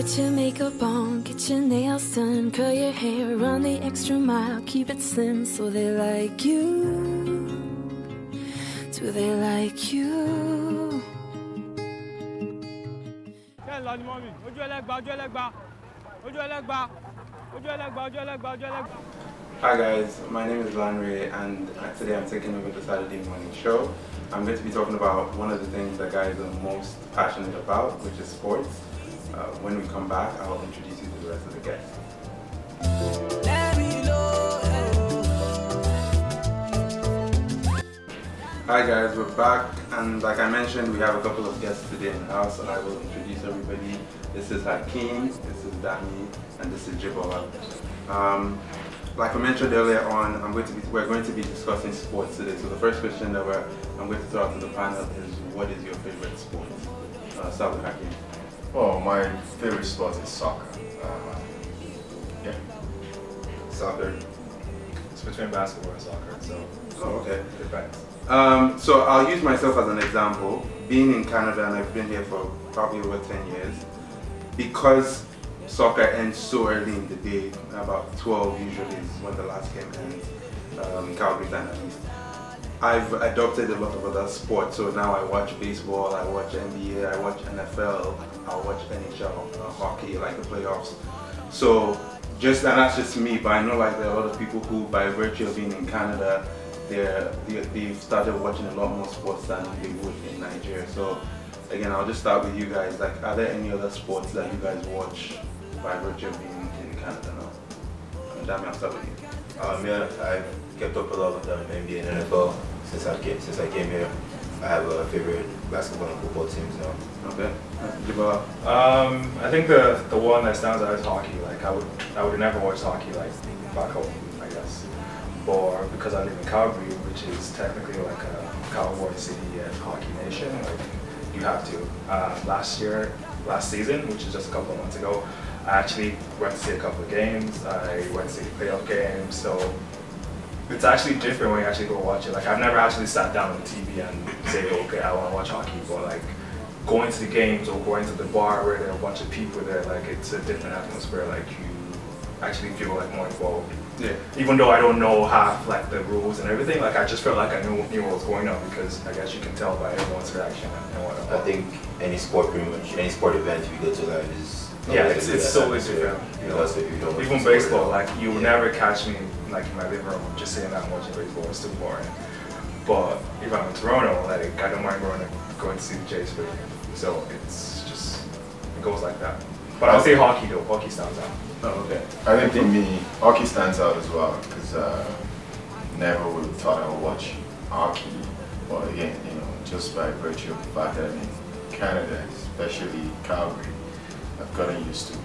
Put your makeup on, get your nails done, curl your hair, run the extra mile, keep it slim so they like you. Do they like you? Hi guys, my name is Lanre and today I'm taking over the Saturday morning show. I'm going to be talking about one of the things that guys are most passionate about, which is sports. When we come back, I'll introduce you to the rest of the guests. Hi guys, we're back, and like I mentioned, we have a couple of guests today in the house, so I will introduce everybody. This is Hakeem, this is Dami, and this is Jibola. Like I mentioned earlier on, we're going to be discussing sports today. So the first question that I'm going to throw out to the panel is, what is your favorite sport? Start with Hakeem. Well, my favorite sport is soccer. Yeah. Soccer. It's between basketball and soccer, so. Oh, okay. Depends. So I'll use myself as an example. Being in Canada, and I've been here for probably over 10 years, because soccer ends so early in the day, about 12 usually is when the last game ends, in Calgary time at least. I've adopted a lot of other sports, so now I watch baseball, I watch NBA, I watch NFL, I watch NHL, hockey, like the playoffs. So and that's just me, but I know like there are a lot of people who, by virtue of being in Canada, they've started watching a lot more sports than they would in Nigeria. So again, I'll just start with you guys. Like, are there any other sports that you guys watch by virtue of being in Canada now? Dami, I'll start with you. Yeah, I've kept up a lot with NBA and NFL since I came here. I have a favorite basketball and football teams now. Okay. Jibola? I think the one that stands out is hockey. Like I would never watch hockey like back home, I guess. But because I live in Calgary, which is technically like a cowboy city and hockey nation, like you have to. Last season, which is just a couple of months ago, I actually went to see a couple of games. I went to see the playoff games, so it's actually different when you actually go watch it. Like I've never actually sat down on the TV and say, okay, I want to watch hockey, but like going to the games or going to the bar where there are a bunch of people there, like it's a different atmosphere. Like you actually feel like more involved. Yeah. Even though I don't know half like the rules and everything, like I just felt like I knew what was going on, because I guess you can tell by everyone's reaction and whatnot. I think any sport, pretty much any sport event you go to live is. Yeah, it's so different. Even baseball, like you would never catch me like in my living room just sitting down watching baseball. It's too boring. But if I'm in Toronto, like I don't mind going to see the Jays play. So it goes like that. But I'll say hockey though. Hockey stands out. Oh, okay. I think for me, hockey stands out as well, because never would have thought I would watch hockey. But again, just by virtue of the fact that I'm in Canada, especially Calgary, I've gotten used to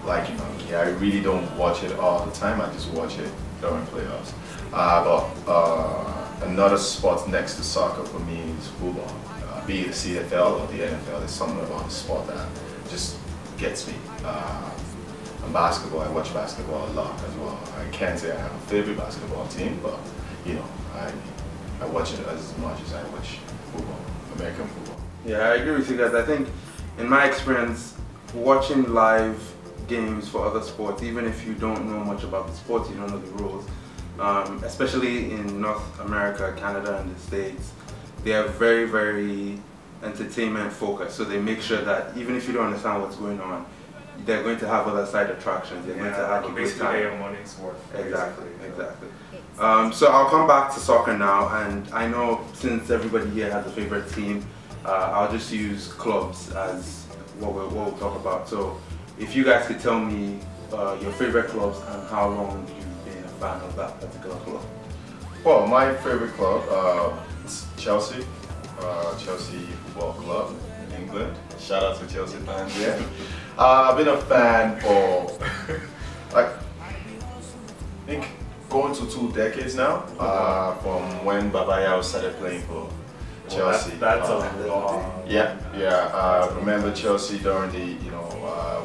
liking hockey. I really don't watch it all the time, I just watch it during playoffs. But another sport next to soccer for me is football. Be it the CFL or the NFL, there's something about the sport that just gets me. And basketball, I watch basketball a lot as well. I can't say I have a favorite basketball team, but I watch it as much as I watch football, American football. Yeah, I agree with you guys. I think in my experience, watching live games for other sports, even if you don't know much about the sport, you don't know the rules, especially in North America, Canada and the States, they are very, very entertainment focused. So they make sure that even if you don't understand what's going on, they're going to have other side attractions. They're going to have a good time. Money's worth. Exactly. So I'll come back to soccer now, and I know since everybody here has a favorite team, I'll just use clubs as what we'll talk about. So if you guys could tell me your favorite clubs and how long you've been a fan of that particular club. Well, my favorite club is Chelsea. Chelsea Football Club in England. Shout out to Chelsea fans, yeah. I've been a fan for like I think going to 2 decades now. From when Baba Yao started playing for Chelsea. That's a long. Yeah. I remember Chelsea during the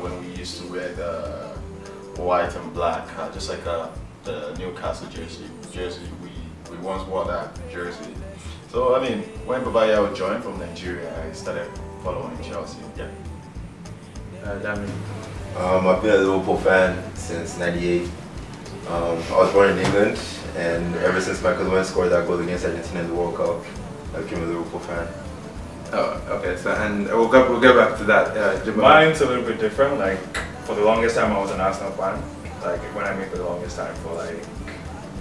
when we used to wear the white and black, just like the Newcastle jersey. We once wore that jersey. So I mean, when Baba Yao joined from Nigeria, I started following Chelsea. Yeah. Dami. I've been a Liverpool fan since '98. I was born in England, and ever since Michael Owen scored that goal against Argentina in the World Cup, I became a Liverpool fan. Oh, okay. So, and we'll get back to that. Jibola. Mine's a little bit different. Like for the longest time, I was an Arsenal fan. Like when I mean for the longest time, for like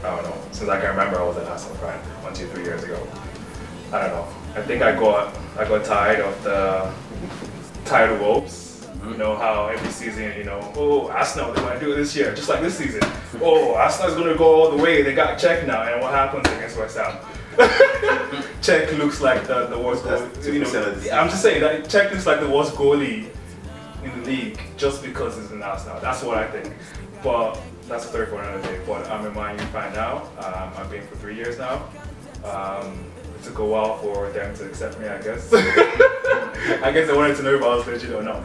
I don't know, since I can remember, I was an Arsenal fan 1, 2, 3 years ago. I don't know. I think I got tired of the tired wolves. You know how every season, you know, oh, Arsenal, they're going to do it this year, just like this season. Oh, Arsenal's going to go all the way, they got Czech now, and what happens against West Ham? Czech looks like the worst goalie. You know, I'm just saying that Czech looks like the worst goalie in the league just because it's in Arsenal. That's what I think. But that's a story for another day. But I'm a Man U fan now. I've been for 3 years now. It took a while for them to accept me, I guess. I guess they wanted to know if I was legit or not.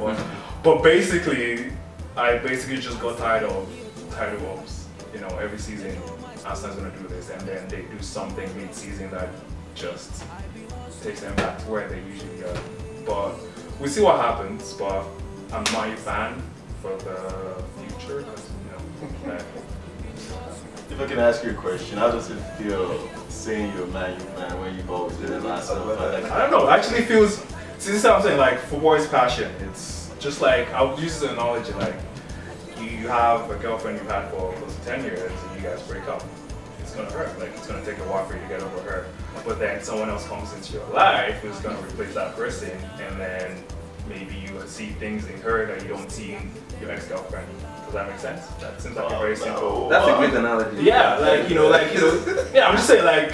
But basically, I just got tired of wolves. You know, every season Arsenal's gonna do this, and then they do something mid-season that just takes them back to where they usually go. But we'll see what happens. But I'm a Man U fan for the future, because you know. If I can ask you a question, how does it feel saying you're a Man U fan when you've always been an Arsenal fan? I don't know. It actually feels. See, this is what I'm saying. Like football is passion. It's just like I'll use the analogy. Like you have a girlfriend you've had for close to 10 years, and you guys break up. It's gonna hurt. Like it's gonna take a while for you to get over her. But then someone else comes into your life who's gonna replace that person, and then maybe you see things in her that you don't see in your ex-girlfriend. Does that make sense? That seems like a very simple. That's a great analogy. Yeah, yeah. I'm just saying, like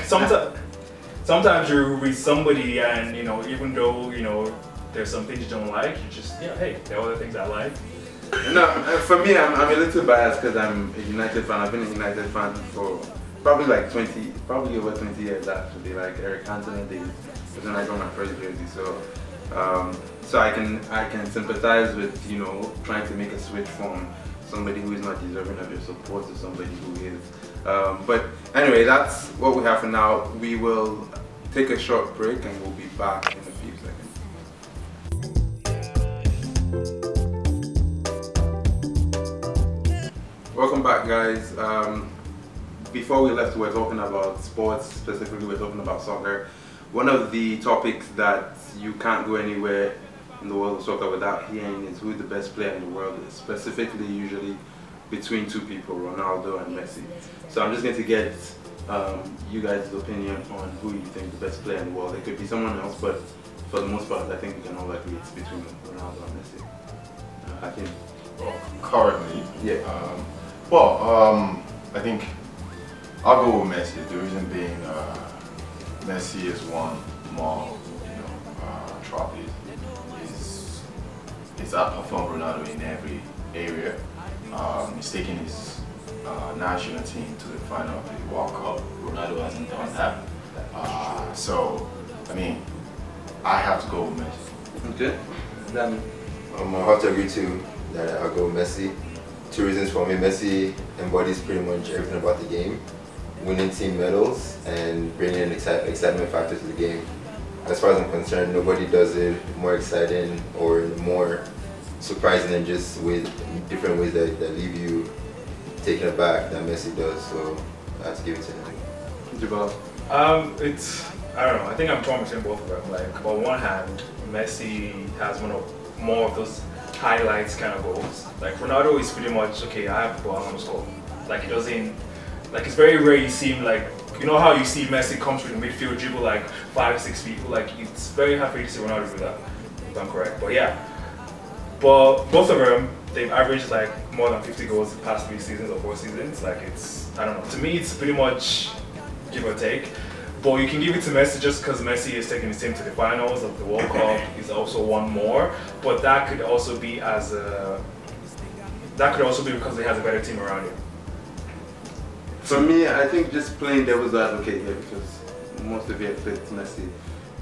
sometimes you're with somebody, and you know, even though you know there's some things you don't like, you just hey, there are other things I like. No, for me, I'm a little biased because I'm a United fan. I've been a United fan for probably like probably over 20 years actually. Like Eric Cantona days was when I got my first jersey. So I can sympathize with trying to make a switch from somebody who is not deserving of your support to somebody who is. But anyway, that's what we have for now. We will take a short break and we'll be back in a few seconds. Welcome back, guys. Before we left, we were talking about sports, specifically we're talking about soccer. One of the topics that you can't go anywhere in the world of soccer without hearing is who the best player in the world is, specifically usually between two people, Ronaldo and Messi. So I'm just going to get you guys' opinion on who you think the best player in the world. It could be someone else, but for the most part I think we can all agree it's between Ronaldo and Messi. Hakeem? Well, currently, yeah. I think I'll go with Messi. The reason being, Messi has won more, trophies. He's outperformed Ronaldo in every area. He's taken his national team to the final of the World Cup. Ronaldo hasn't done that. So, I mean, I have to go with Messi. Okay. Dami? I have to agree too that I'll go with Messi. 2 reasons for me. Messi embodies pretty much everything about the game. Winning team medals and bringing an excitement factor to the game. As far as I'm concerned, nobody does it more exciting or more surprising than just with different ways that leave you taken aback than Messi does. So I have to give it to him. Jibola? I don't know. I think I'm torn between both of them. Like on one hand, Messi has more of those highlights kind of goals. Like Ronaldo is pretty much okay. I have the ball, I'm gonna score. Like he doesn't. Like it's very rare you see him like. You know how you see Messi come through the midfield, dribble like 5, 6 people. Like it's very hard for you to see Ronaldo do that. If I'm correct, but yeah. But both of them, they've averaged like more than 50 goals the past 3 seasons or 4 seasons. Like it's, I don't know. To me, it's pretty much give or take. But you can give it to Messi just because Messi is taking his team to the finals of the World Cup. He's also won more, but that could also be because he has a better team around him. For me, I think just playing devil's advocate here, because most of you have played Messi.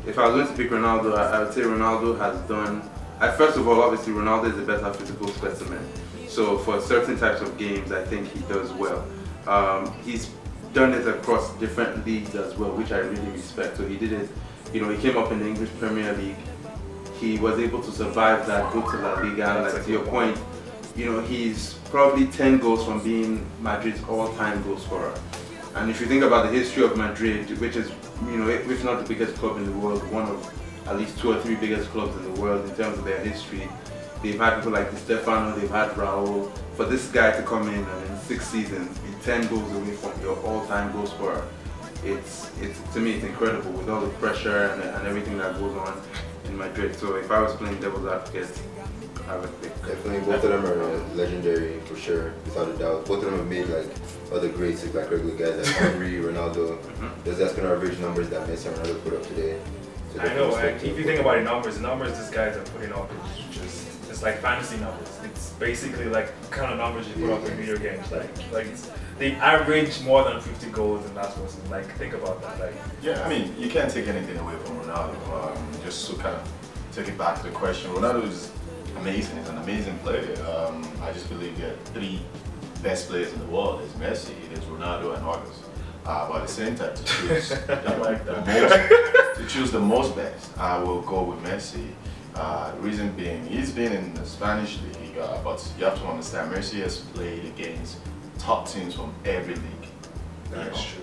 If I was going to pick Ronaldo, I would say Ronaldo has done. First of all, obviously Ronaldo is the better physical specimen. So for certain types of games, I think he does well. He's done it across different leagues as well, which I really respect. So he did it. He came up in the English Premier League. He was able to survive that, go to La Liga, and like to your point, he's probably 10 goals from being Madrid's all-time goal scorer. And if you think about the history of Madrid, which is, if not the biggest club in the world, one of at least 2 or 3 biggest clubs in the world in terms of their history. They've had people like Di Stefano, they've had Raul. For this guy to come in and in 6 seasons be 10 goals away from your all-time goal scorer, it's to me it's incredible with all the pressure and everything that goes on in Madrid. So if I was playing devil's advocate, I would pick. Definitely, both of them are legendary for sure, without a doubt. Both of them have made like other greats, like regular guys like Henry, Ronaldo. That's gonna average numbers that Messi and Ronaldo put up today. So I know, and if you think about the numbers these guys are putting up is just, it's like fantasy numbers. It's basically like kind of numbers you put up in video games. Like they average more than 50 goals in last season. Like, think about that. Like, yeah, I mean, you can't take anything away from Ronaldo. Just to kind of take it back to the question, Ronaldo is amazing. He's an amazing player. I just believe the 3 best players in the world is Messi, it is Ronaldo, and others. But at the same time, to choose, to choose the most best, I will go with Messi. The reason being, he's been in the Spanish league, but you have to understand, Messi has played against top teams from every league. that's true.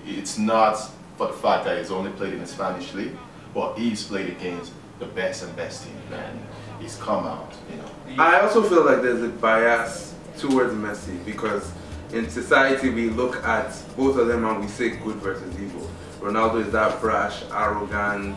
It's not for the fact that he's only played in the Spanish league, but he's played against the best and best team, and he's come out. I also feel like there's a bias towards Messi because in society we look at both of them and we say good versus evil. Ronaldo is that brash, arrogant,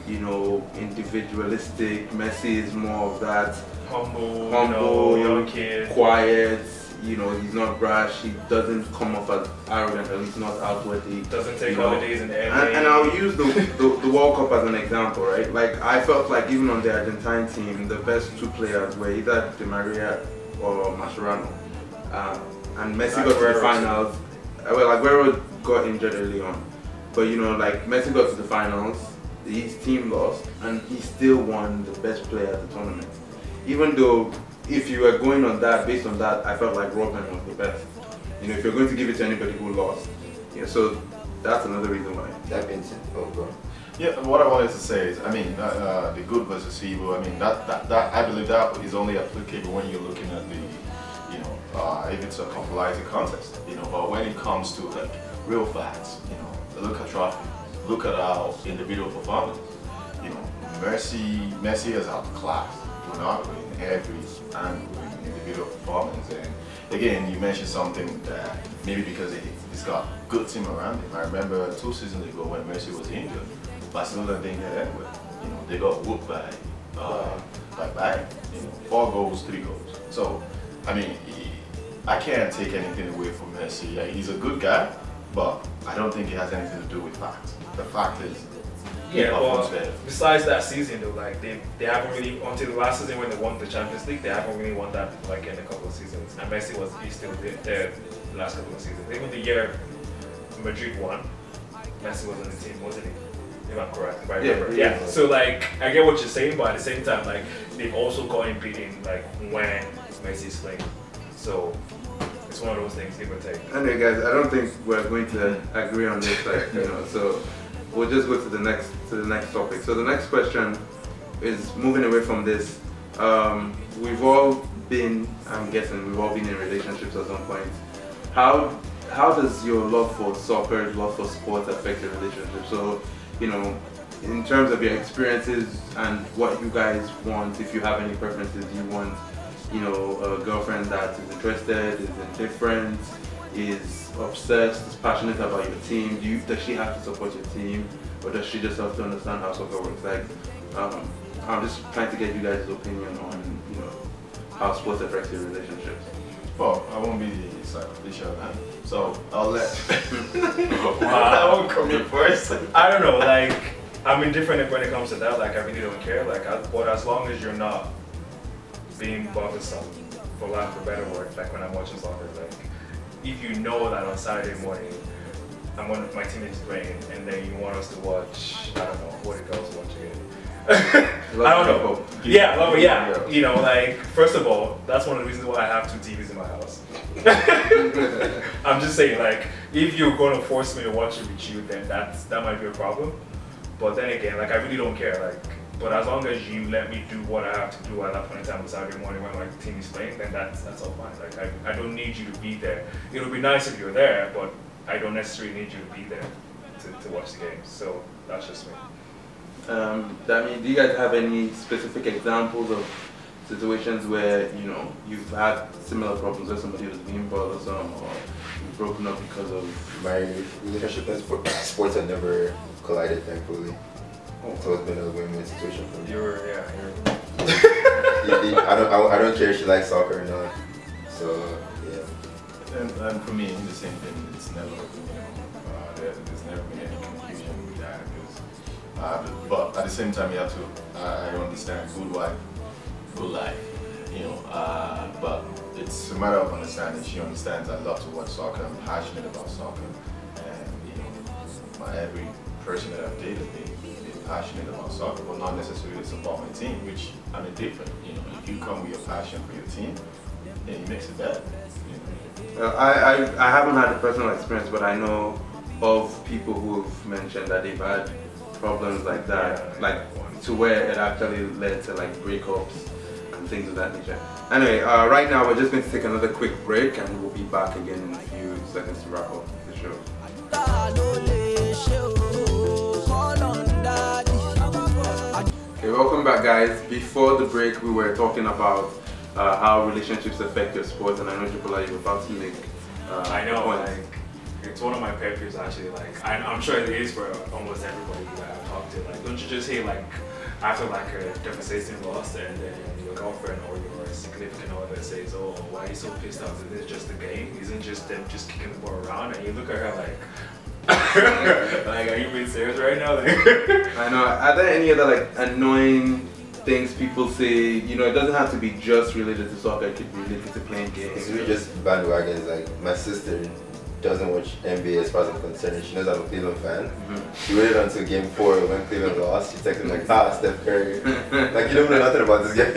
individualistic. Messi is more of that humble, young kid, quiet. He's not brash. He doesn't come off as arrogant, at least not outwardly. Doesn't take holidays in the NBA. And I'll use the World Cup as an example, right? Like, I felt like even on the Argentine team, the best 2 players were either Di Maria or Mascherano. And Messi got to the finals. Well, Aguero got injured early on, but Messi got to the finals. His team lost, and he still won the best player at the tournament. Even though, if you were going on that, based on that, I felt like Robin was the best. If you're going to give it to anybody who lost, so that's another reason why. That being said, Yeah, what I wanted to say is, I mean, the good versus evil. I mean, that I believe that is only applicable when you're looking at the, if it's a popularity contest, But when it comes to like real facts, look at trophies, look at our individual performance. Messi has outclassed Ronaldo in every angle in individual performance. And again, you mentioned something that maybe because he's got a good team around him. I remember 2 seasons ago when Messi was injured, Barcelona didn't get anywhere. They got whooped by Bayern. 4 goals, 3 goals. So, I mean, I can't take anything away from Messi. He's a good guy, but I don't think it has anything to do with facts. The fact is, besides that season though, like they haven't really, until the last season when they won the Champions League, they haven't really won that like in a couple of seasons. And Messi he's still there the last couple of seasons. Even the year Madrid won, Messi was on the team, wasn't he? If I'm correct, if I remember. Yeah. So like I get what you're saying, but at the same time, like they've also gotten beaten like when Messi's playing. So it's one of those things, give or take. Anyway, guys, I don't think we're going to agree on this, so we'll just go to the next topic. So the next question is moving away from this. We've all been, I'm guessing, we've all been in relationships at some point. How does your love for soccer, love for sports affect your relationship? So, in terms of your experiences and what you guys want, if you have any preferences, do you want, a girlfriend that is interested, is indifferent, is obsessed, is passionate about your team? Does she have to support your team, or does she just have to understand how soccer works? Like, I'm just trying to get you guys' opinion on, how sports affects your relationships. Well, I won't be the sacrificial man, so I'll let that won't come in first. I don't know, like I'm indifferent when it comes to that. Like I really don't care. Like, but as long as you're not being bothersome, for lack of a better word, like when I'm watching soccer, like if you know that on Saturday morning my team is playing, and then you want us to watch, I don't know, what the girls watch again. I don't know. Yeah. Like first of all, that's one of the reasons why I have 2 TVs in my house. I'm just saying, like, if you're going to force me to watch it with you, then that might be a problem. But then again, like I really don't care. Like, But as long as you let me do what I have to do at that point in time on Saturday morning when my team is playing, then that's all fine. Like I don't need you to be there. It would be nice if you're there, but I don't necessarily need you to be there to watch the games. So that's just me. Dami, do you guys have any specific examples of situations where you've had similar problems where somebody was being bothersome or you've broken up because of? My relationship and sports have never collided, thankfully. So it's been a win-win situation for me. I don't care if she likes soccer or not. So yeah. And for me, the same thing. It's never, there's never been any confusion with that. But at the same time, you have to. I understand good wife, good life. But it's a matter of understanding. She understands I love to watch soccer. I'm passionate about soccer, and every person that I've dated, they're passionate about soccer, but not necessarily support my team, which I mean different. If you come with your passion for your team, then it makes it better. I haven't had a personal experience, but I know of people who've mentioned that they've had problems like that, like to where it actually led to like breakups and things of that nature. Anyway, right now we're just going to take another quick break and we'll be back again in a few seconds to wrap up the show. Okay, welcome back guys. Before the break we were talking about how relationships affect your sports, and I know Jibola, you're about to make I know, like, it's one of my pet peeves actually. Like, I'm sure it is for almost everybody that I've talked to. Like, don't you just hate like after like a devastating loss and then your girlfriend or your significant other says, "Oh, why are you so pissed off? Is this just a game? Isn't just them just kicking the ball around?" And you look at her like, like, are you being serious right now? Like, I know. Are there any other like annoying things people say? It doesn't have to be just related to soccer. It could be related to playing games. It's really just bandwagons. Like my sister doesn't watch NBA as far as I'm concerned. She knows I'm a Cleveland fan. She waited until game 4 when Cleveland lost. She texted me like, Steph Curry. Like, you don't know nothing about this game.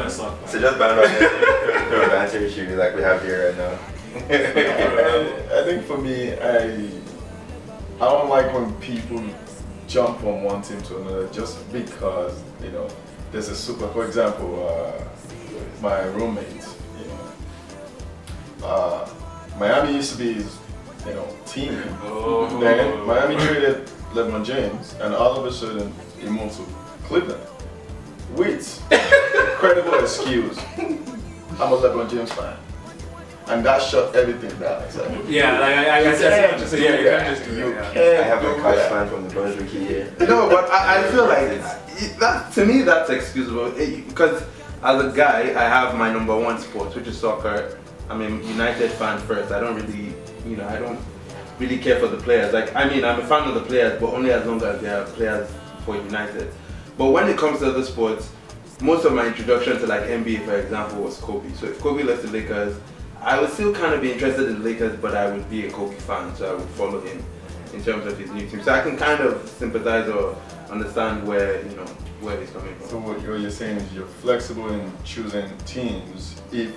So just bandwagons. Throw a banter issue like we have here right now. I think for me, I don't like when people jump from one team to another just because there's a super. For example, my roommates. Miami used to be his team. Then Miami traded LeBron James, and all of a sudden he moved to Cleveland. With incredible excuse, I'm a LeBron James fan. And that shut everything down. Exactly. Yeah, like I said, you can't just do that. I have a Kosh fan from the Brunswick here. No, but I feel like that, to me that's excusable because as a guy I have my number one sport, which is soccer. I'm a United fan first. I don't really, I don't really care for the players. Like, I mean, I'm a fan of the players, but only as long as they are players for United. But when it comes to other sports, most of my introduction to like NBA, for example, was Kobe. So if Kobe left the Lakers, I would still kind of be interested in the Lakers, but I would be a Kobe fan, so I would follow him in terms of his new team. So I can kind of sympathize or understand where, where he's coming from. So what you're saying is you're flexible in choosing teams if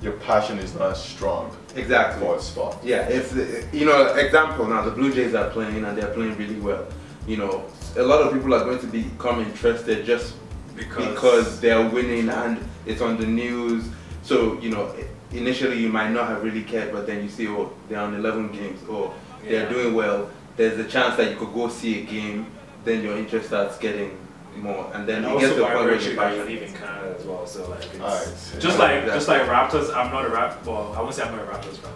your passion is not as strong. Exactly. For a sport. Yeah, if example now, the Blue Jays are playing and they're playing really well. A lot of people are going to become interested just because they're winning and it's on the news. So initially you might not have really cared, but then you see, oh, they're on 11 games, or they're doing well. There's a chance that you could go see a game. Then your interest starts getting more, and then it gets to a point where you live in Canada as well, so like it's just like Raptors. I'm not a Well, I won't say I'm not a Raptors fan,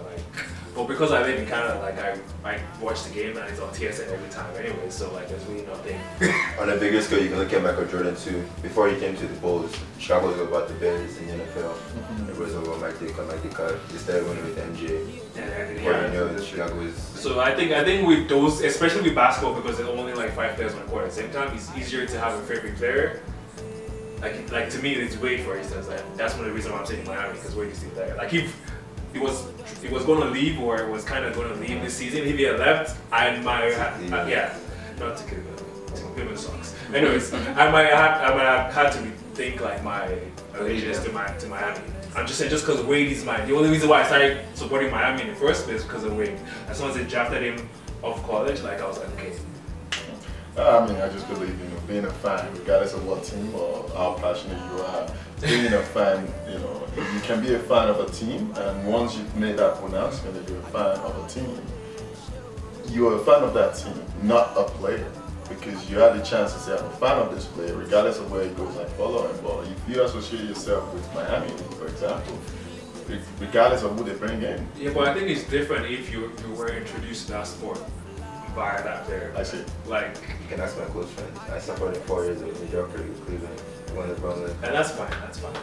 but because I live in Canada, like I watch the game and it's on TSN every time anyway, so like there's really nothing. On a bigger scale, you can look at Michael Jordan too. Before he came to the Bulls, Chicago was about the Bears in the NFL. It was about Mike Dick. They started winning with MJ. Chicago is. So I think with those, especially with basketball, because there's only like 5 players on the court at the same time, it's easier to have a favorite player. Like to me, it's Wade, for instance. Like, that's one of the reasons why I'm saying Miami, because Wade is still there. Like if he was going to leave, or it was kind of going to leave this season, if he had left, I might have, not to give him socks. Anyways, I might have had to rethink like my allegiance to Miami. I'm just saying, just because Wade is the only reason why I started supporting Miami in the first place because of Wade. As soon as they drafted him off college, like I was like, okay. I mean, I just believe, you know, being a fan, regardless of what team or how passionate you are, being a fan, you know, you can be a fan of a team, and once you've made that pronouncement that you're a fan of a team, you're a fan of that team, not a player. Because you had the chance to say, I'm a fan of this player, regardless of where he goes, I follow him. But if you associate yourself with Miami, for example, regardless of who they bring in. Yeah, but I think it's different if you were introduced to that sport by that player. I see. Like, You can ask my close friend. I supported 4 years with mediocrity with Cleveland. Won the Brownland. and that's fine, that's fine.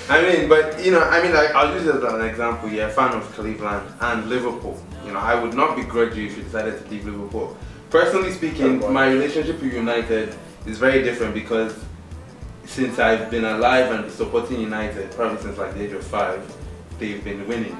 I mean, but you know, I mean, like, I'll use it as an example. You're a fan of Cleveland and Liverpool. You know, I would not begrudge you if you decided to leave Liverpool. Personally speaking, my relationship with United is very different because since I've been alive and supporting United, probably since like the age of 5, they've been winning.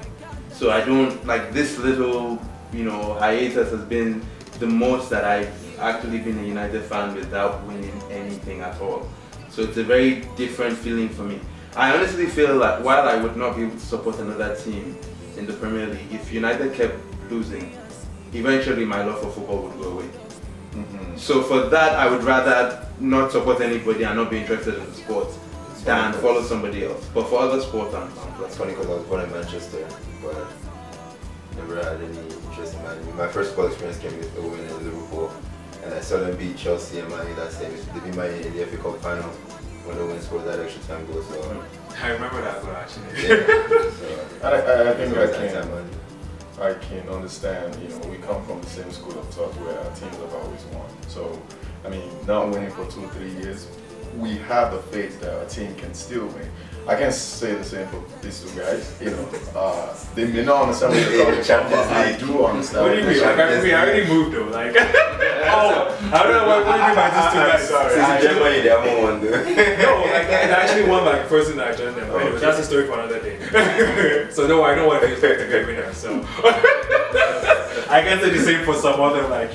So I don't, like, this little, you know, hiatus has been the most that I've actually been a United fan without winning anything at all. So it's a very different feeling for me. I honestly feel like while I would not be able to support another team in the Premier League, if United kept losing, eventually my love for football would go away. So for that, I would rather not support anybody and not be interested in the sport than follow somebody else. But for other sports, I'm It's funny because I was born in Manchester, but never had any interest in Man U. My first football experience came with a win in Liverpool, and I saw them beat Chelsea and Man U that same. They beat Man U in the FA Cup final when the win scored that extra time goal. So I remember that goal actually. yeah, so I think Man U. I can understand, you know, we come from the same school of thought where our teams have always won. So, I mean, not winning for 2 or 3 years, we have the faith that our team can still win. I can say the same for these 2 guys, you know, they may not understand what they're talking about, but I do understand. What do you mean? Like, I already moved though, like, oh, I don't know what do you mean by just 2 guys? Sorry. Since Germany, they haven't won though. No, like, I actually won like the first thing that I joined them. But anyway, that's a story for another day. So no, I don't want to expect to be a winner. So I can say the same for some other like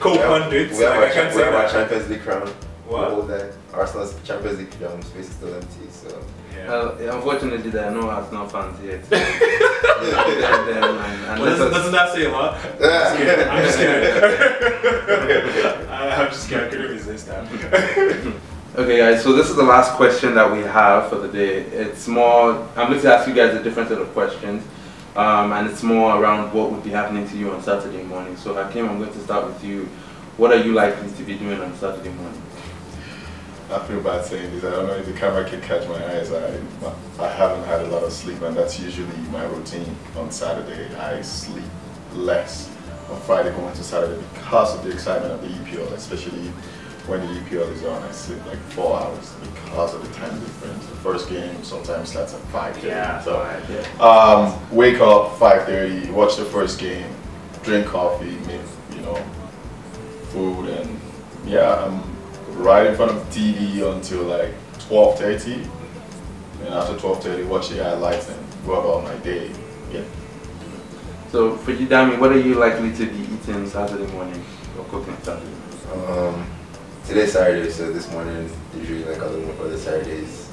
co-pundits. We have Like, I can't say our that. Champions League crown. What? All that. Arsenal's Champions League space is still empty. So Yeah. unfortunately, there are no Arsenal fans yet. Well, doesn't that say a lot? I'm just kidding. I'm just kidding. I couldn't resist that. Okay guys, so this is the last question that we have for the day. It's more, I'm going to ask you guys a different set of questions, and it's more around what would be happening to you on Saturday morning. So Hakeem, I'm going to start with you. What are you likely to be doing on Saturday morning? I feel bad saying this. I don't know if the camera can catch my eyes. I haven't had a lot of sleep, and that's usually my routine on Saturday. I sleep less on Friday going to Saturday because of the excitement of the EPL, especially when the EPL is on. I sleep like 4 hours because of the time difference. The first game sometimes starts at 5:30. Yeah, so yeah. Wake up 5:30, watch the first game, drink coffee, make, you know, food, and yeah, I'm right in front of the TV until like 12:30, and after 12:30 watch the highlights and go about my day. Yeah. So for you, Dami, what are you likely to be eating Saturday morning or cooking Saturday morning? today's Saturday, so this morning usually like other Saturdays,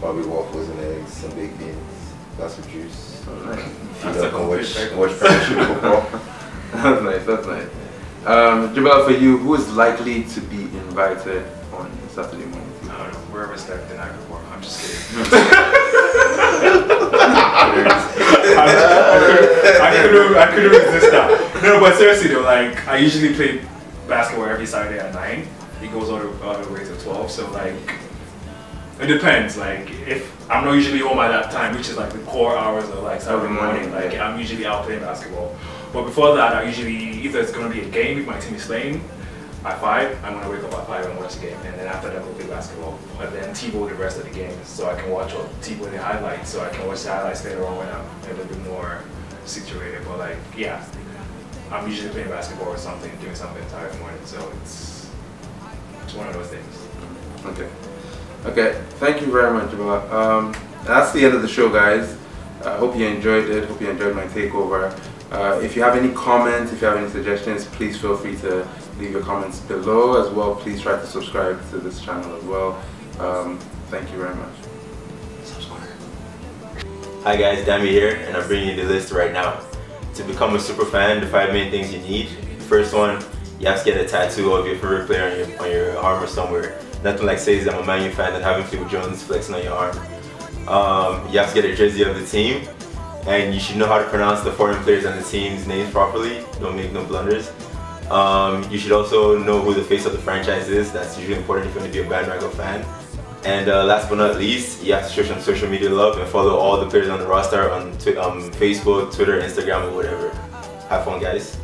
probably waffles and eggs, some baked beans, glass of juice. Oh, nice. Feed up and watch Premiership football. That's nice, that's nice. Jibola, for you, who is likely to be invited on Saturday morning? I don't know, wherever slept the night before. I'm just kidding. I couldn't resist that. No, but seriously though, like I usually play basketball every Saturday at 9. It goes all the way to 12. So like, it depends. Like if I'm not usually home at that time, which is like the core hours of like Saturday morning, like I'm usually out playing basketball. But before that, I usually either it's gonna be a game if my team is playing at 5. I'm gonna wake up at 5 and watch the game, and then after that go play basketball. And then T-ball the rest of the games, so I can watch all T-ball the highlights, so I can watch the highlights later on when I'm a little bit more situated. But like, yeah, I'm usually playing basketball or something, doing something Saturday morning. So it's one of those things. Okay. Okay. Thank you very much, Jibola. That's the end of the show, guys. I hope you enjoyed it. Hope you enjoyed my takeover. If you have any comments, if you have any suggestions, please feel free to leave your comments below as well. Please try to subscribe to this channel as well. Thank you very much. Hi guys, Dami here, and I'm bringing you the list right now. to become a super fan, the 5 main things you need. First one, you have to get a tattoo of your favorite player on your arm or somewhere. Nothing like says I'm a Man U fan and having Phil Jones flexing on your arm. You have to get a jersey of the team, and you should know how to pronounce the foreign players on the team's names properly. Don't make no blunders. You should also know who the face of the franchise is. That's usually important if you want to be a bandwagon fan. And last but not least, you have to show some social media love and follow all the players on the roster on Facebook, Twitter, Instagram, or whatever. Have fun, guys.